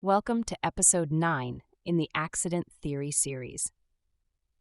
Welcome to Episode 9 in the Accident Theory series.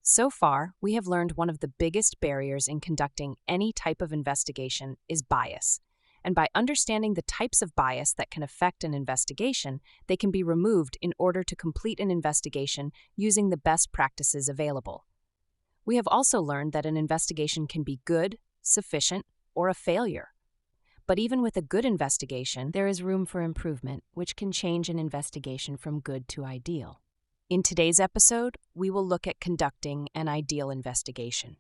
So far, we have learned one of the biggest barriers in conducting any type of investigation is bias. And by understanding the types of bias that can affect an investigation, they can be removed in order to complete an investigation using the best practices available. We have also learned that an investigation can be good, sufficient, or a failure. But even with a good investigation, there is room for improvement, which can change an investigation from good to ideal. In today's episode, we will look at conducting an ideal investigation.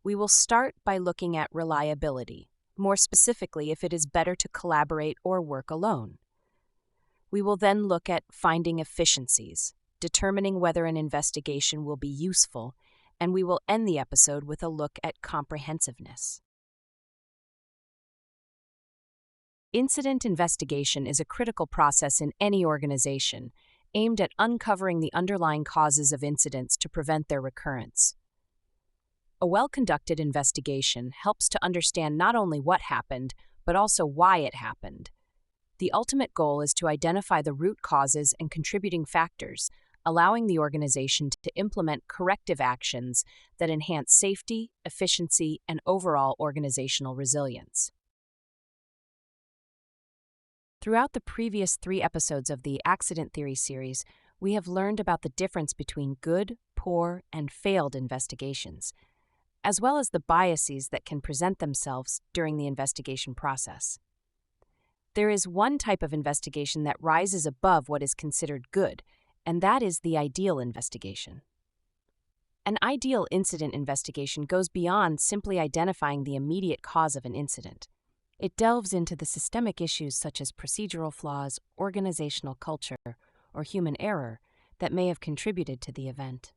We will start by looking at reliability, more specifically if it is better to collaborate or work alone. We will then look at finding efficiencies, determining whether an investigation will be useful, and we will end the episode with a look at comprehensiveness. Incident investigation is a critical process in any organization, aimed at uncovering the underlying causes of incidents to prevent their recurrence. A well-conducted investigation helps to understand not only what happened, but also why it happened. The ultimate goal is to identify the root causes and contributing factors, allowing the organization to implement corrective actions that enhance safety, efficiency, and overall organizational resilience. Throughout the previous 3 episodes of the Accident Theory series, we have learned about the difference between good, poor, and failed investigations, as well as the biases that can present themselves during the investigation process. There is one type of investigation that rises above what is considered good, and that is the ideal investigation. An ideal incident investigation goes beyond simply identifying the immediate cause of an incident. It delves into the systemic issues such as procedural flaws, organizational culture, or human error that may have contributed to the event.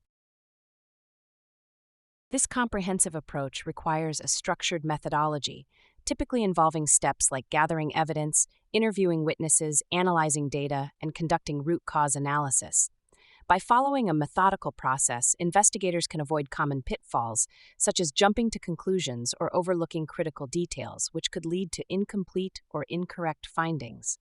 This comprehensive approach requires a structured methodology, typically involving steps like gathering evidence, interviewing witnesses, analyzing data, and conducting root cause analysis. By following a methodical process, investigators can avoid common pitfalls, such as jumping to conclusions or overlooking critical details, which could lead to incomplete or incorrect findings.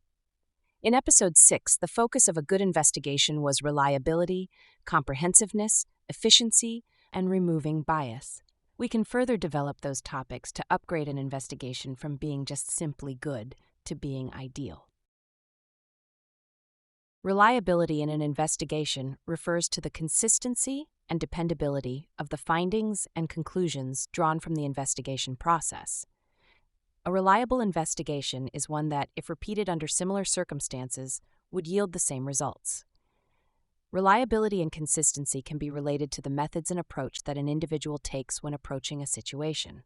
In Episode 6, the focus of a good investigation was reliability, comprehensiveness, efficiency, and removing bias. We can further develop those topics to upgrade an investigation from being just simply good to being ideal. Reliability in an investigation refers to the consistency and dependability of the findings and conclusions drawn from the investigation process. A reliable investigation is one that, if repeated under similar circumstances, would yield the same results. Reliability and consistency can be related to the methods and approach that an individual takes when approaching a situation.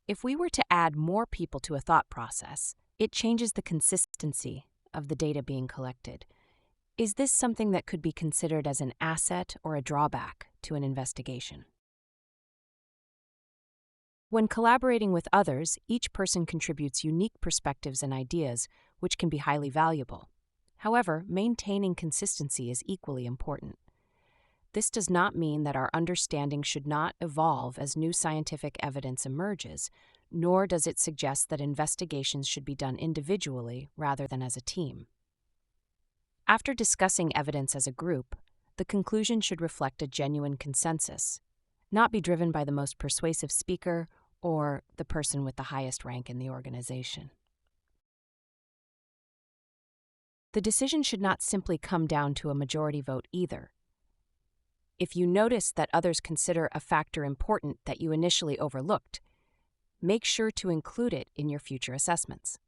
If we were to add more people to a thought process, it changes the consistency of the data being collected. Is this something that could be considered as an asset or a drawback to an investigation? When collaborating with others, each person contributes unique perspectives and ideas, which can be highly valuable. However, maintaining consistency is equally important. This does not mean that our understanding should not evolve as new scientific evidence emerges, nor does it suggest that investigations should be done individually rather than as a team. After discussing evidence as a group, the conclusion should reflect a genuine consensus, not be driven by the most persuasive speaker or the person with the highest rank in the organization. The decision should not simply come down to a majority vote either. If you notice that others consider a factor important that you initially overlooked, make sure to include it in your future assessments.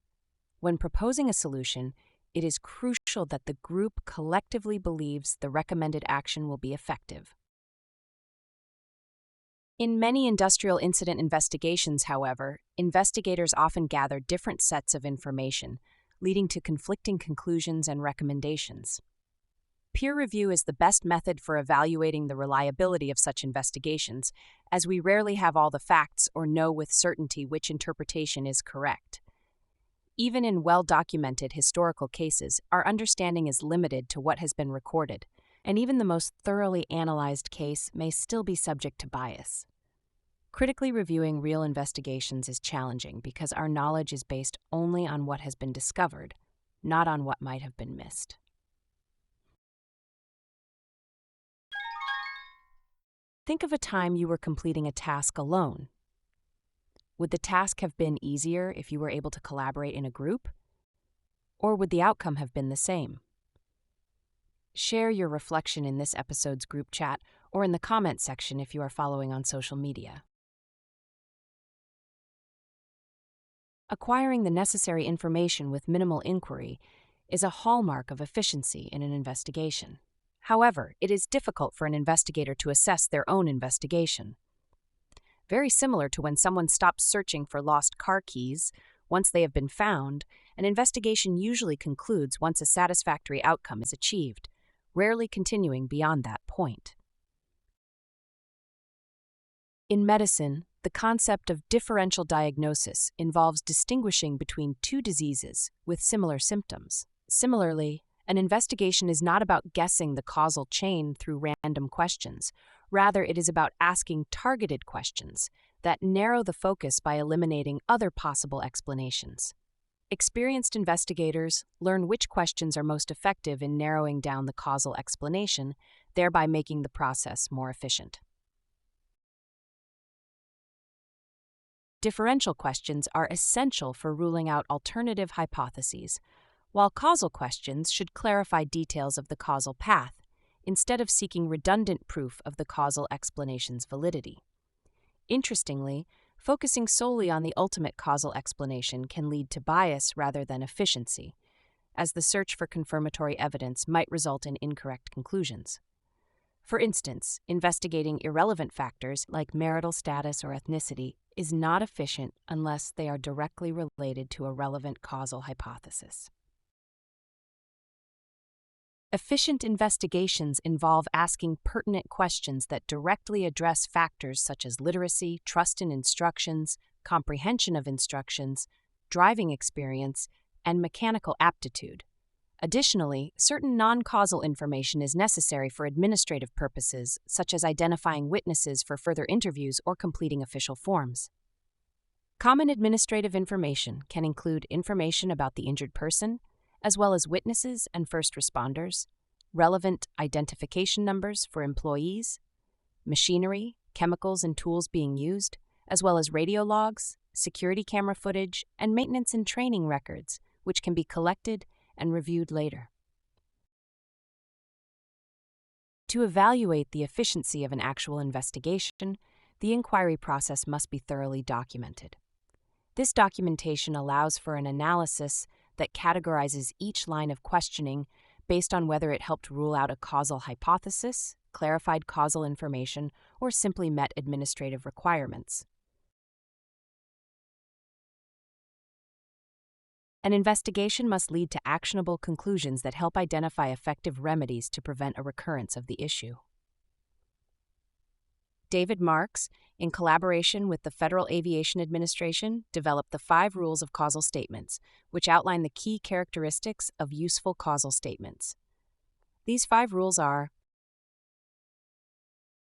When proposing a solution, it is crucial that the group collectively believes the recommended action will be effective. In many industrial incident investigations, however, investigators often gather different sets of information, leading to conflicting conclusions and recommendations. Peer review is the best method for evaluating the reliability of such investigations, as we rarely have all the facts or know with certainty which interpretation is correct. Even in well-documented historical cases, our understanding is limited to what has been recorded, and even the most thoroughly analyzed case may still be subject to bias. Critically reviewing real investigations is challenging because our knowledge is based only on what has been discovered, not on what might have been missed. Think of a time you were completing a task alone. Would the task have been easier if you were able to collaborate in a group? Or would the outcome have been the same? Share your reflection in this episode's group chat or in the comment section if you are following on social media. Acquiring the necessary information with minimal inquiry is a hallmark of efficiency in an investigation. However, it is difficult for an investigator to assess their own investigation. Very similar to when someone stops searching for lost car keys, once they have been found, an investigation usually concludes once a satisfactory outcome is achieved, rarely continuing beyond that point. In medicine, the concept of differential diagnosis involves distinguishing between two diseases with similar symptoms. Similarly, an investigation is not about guessing the causal chain through random questions. Rather, it is about asking targeted questions that narrow the focus by eliminating other possible explanations. Experienced investigators learn which questions are most effective in narrowing down the causal explanation, thereby making the process more efficient. Differential questions are essential for ruling out alternative hypotheses, while causal questions should clarify details of the causal path, instead of seeking redundant proof of the causal explanation's validity. Interestingly, focusing solely on the ultimate causal explanation can lead to bias rather than efficiency, as the search for confirmatory evidence might result in incorrect conclusions. For instance, investigating irrelevant factors like marital status or ethnicity is not efficient unless they are directly related to a relevant causal hypothesis. Efficient investigations involve asking pertinent questions that directly address factors such as literacy, trust in instructions, comprehension of instructions, driving experience, and mechanical aptitude. Additionally, certain non-causal information is necessary for administrative purposes, such as identifying witnesses for further interviews or completing official forms. Common administrative information can include information about the injured person, as well as witnesses and first responders, relevant identification numbers for employees, machinery, chemicals and tools being used, as well as radio logs, security camera footage, and maintenance and training records, which can be collected and reviewed later. To evaluate the efficiency of an actual investigation, the inquiry process must be thoroughly documented. This documentation allows for an analysis that categorizes each line of questioning based on whether it helped rule out a causal hypothesis, clarified causal information, or simply met administrative requirements. An investigation must lead to actionable conclusions that help identify effective remedies to prevent a recurrence of the issue. David Marks, in collaboration with the Federal Aviation Administration, developed the 5 rules of causal statements, which outline the key characteristics of useful causal statements. These 5 rules are: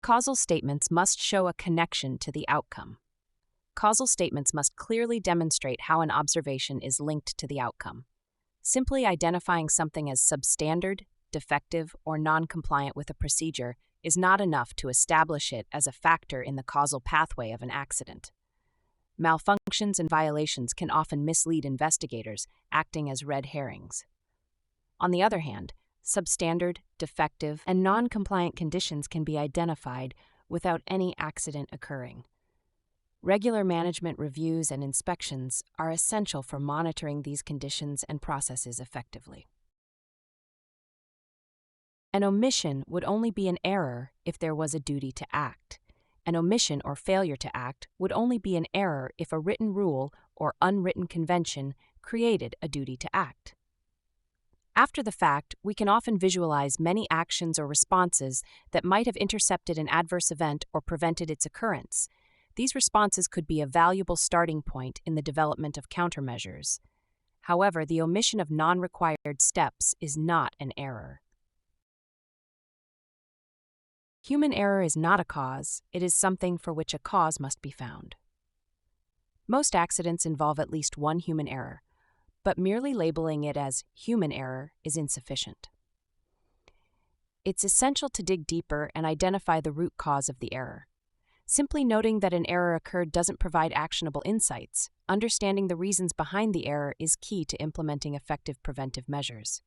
causal statements must show a connection to the outcome. Causal statements must clearly demonstrate how an observation is linked to the outcome. Simply identifying something as substandard, defective, or non-compliant with a procedure is not enough to establish it as a factor in the causal pathway of an accident. Malfunctions and violations can often mislead investigators, acting as red herrings. On the other hand, substandard, defective, and non-compliant conditions can be identified without any accident occurring. Regular management reviews and inspections are essential for monitoring these conditions and processes effectively. An omission would only be an error if there was a duty to act. An omission or failure to act would only be an error if a written rule or unwritten convention created a duty to act. After the fact, we can often visualize many actions or responses that might have intercepted an adverse event or prevented its occurrence. These responses could be a valuable starting point in the development of countermeasures. However, the omission of non-required steps is not an error. Human error is not a cause, it is something for which a cause must be found. Most accidents involve at least one human error, but merely labeling it as human error is insufficient. it's essential to dig deeper and identify the root cause of the error. Simply noting that an error occurred doesn't provide actionable insights. Understanding the reasons behind the error is key to implementing effective preventive measures.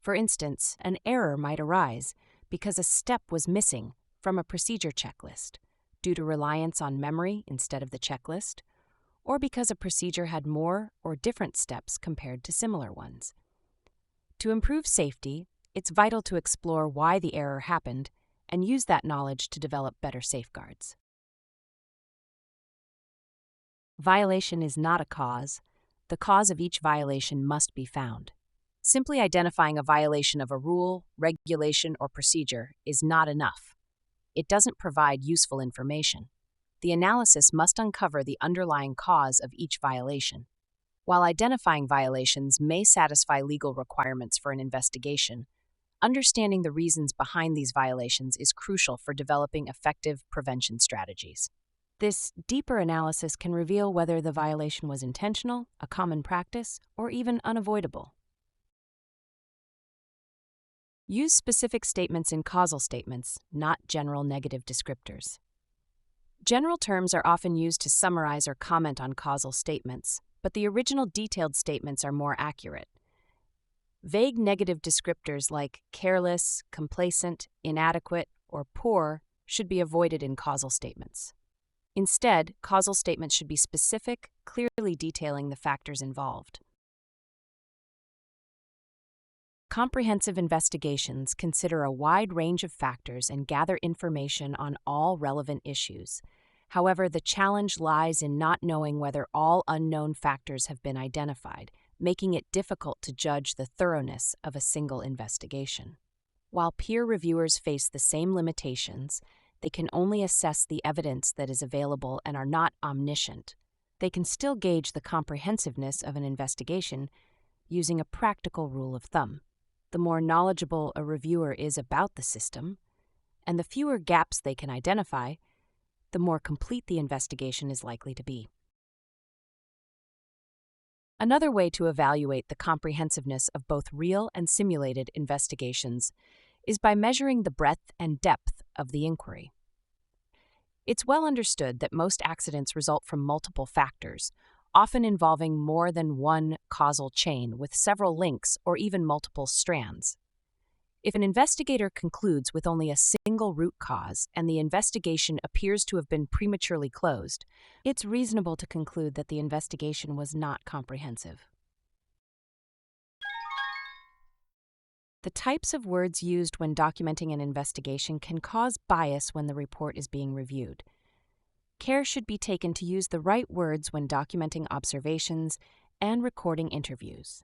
For instance, an error might arise because a step was missing from a procedure checklist due to reliance on memory instead of the checklist, or because a procedure had more or different steps compared to similar ones. To improve safety, it's vital to explore why the error happened and use that knowledge to develop better safeguards. Violation is not a cause. The cause of each violation must be found. Simply identifying a violation of a rule, regulation, or procedure is not enough. It doesn't provide useful information. The analysis must uncover the underlying cause of each violation. While identifying violations may satisfy legal requirements for an investigation, understanding the reasons behind these violations is crucial for developing effective prevention strategies. This deeper analysis can reveal whether the violation was intentional, a common practice, or even unavoidable. Use specific statements in causal statements, not general negative descriptors. General terms are often used to summarize or comment on causal statements, but the original detailed statements are more accurate. Vague negative descriptors like careless, complacent, inadequate, or poor should be avoided in causal statements. Instead, causal statements should be specific, clearly detailing the factors involved. Comprehensive investigations consider a wide range of factors and gather information on all relevant issues. However, the challenge lies in not knowing whether all unknown factors have been identified, making it difficult to judge the thoroughness of a single investigation. While peer reviewers face the same limitations, they can only assess the evidence that is available and are not omniscient. They can still gauge the comprehensiveness of an investigation using a practical rule of thumb. The more knowledgeable a reviewer is about the system, and the fewer gaps they can identify, the more complete the investigation is likely to be. Another way to evaluate the comprehensiveness of both real and simulated investigations is by measuring the breadth and depth of the inquiry. It's well understood that most accidents result from multiple factors, often involving more than one causal chain with several links or even multiple strands. If an investigator concludes with only a single root cause and the investigation appears to have been prematurely closed, it's reasonable to conclude that the investigation was not comprehensive. The types of words used when documenting an investigation can cause bias when the report is being reviewed. Care should be taken to use the right words when documenting observations and recording interviews.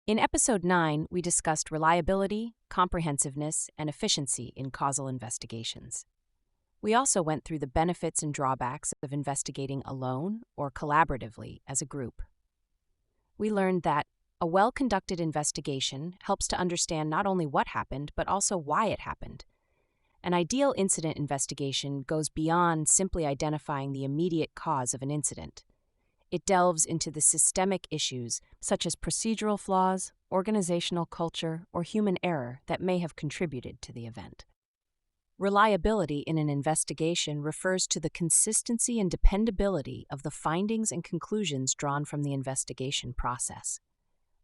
In Episode 9, we discussed reliability, comprehensiveness, and efficiency in causal investigations. We also went through the benefits and drawbacks of investigating alone or collaboratively as a group. We learned that a well-conducted investigation helps to understand not only what happened, but also why it happened. An ideal incident investigation goes beyond simply identifying the immediate cause of an incident. It delves into the systemic issues, such as procedural flaws, organizational culture, or human error that may have contributed to the event. Reliability in an investigation refers to the consistency and dependability of the findings and conclusions drawn from the investigation process.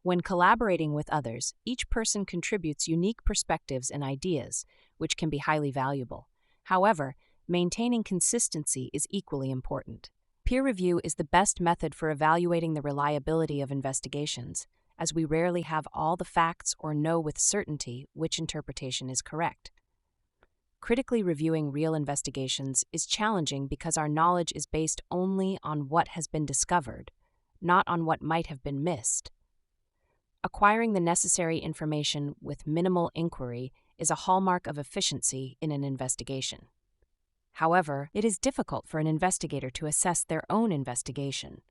When collaborating with others, each person contributes unique perspectives and ideas, which can be highly valuable. However, maintaining consistency is equally important. Peer review is the best method for evaluating the reliability of investigations, as we rarely have all the facts or know with certainty which interpretation is correct. Critically reviewing real investigations is challenging because our knowledge is based only on what has been discovered, not on what might have been missed. Acquiring the necessary information with minimal inquiry is a hallmark of efficiency in an investigation. However, it is difficult for an investigator to assess their own investigation.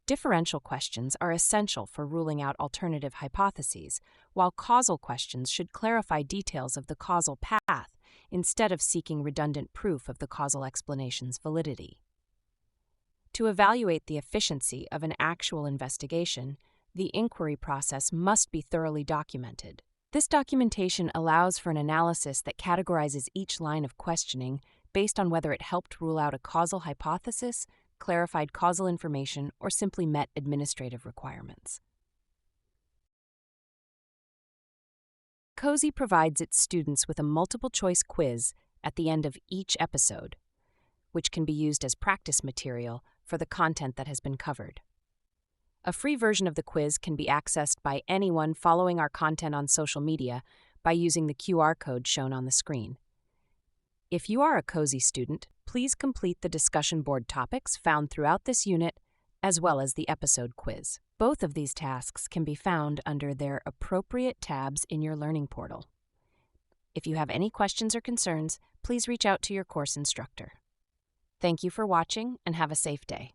Differential questions are essential for ruling out alternative hypotheses, while causal questions should clarify details of the causal path instead of seeking redundant proof of the causal explanation's validity. To evaluate the efficiency of an actual investigation, The inquiry process must be thoroughly documented. This documentation allows for an analysis that categorizes each line of questioning based on whether it helped rule out a causal hypothesis, clarified causal information, or simply met administrative requirements. COHSI provides its students with a multiple-choice quiz at the end of each episode, which can be used as practice material for the content that has been covered. A free version of the quiz can be accessed by anyone following our content on social media by using the QR code shown on the screen. If you are a COHSI student, please complete the discussion board topics found throughout this unit, as well as the episode quiz. Both of these tasks can be found under their appropriate tabs in your learning portal. If you have any questions or concerns, please reach out to your course instructor. Thank you for watching and have a safe day.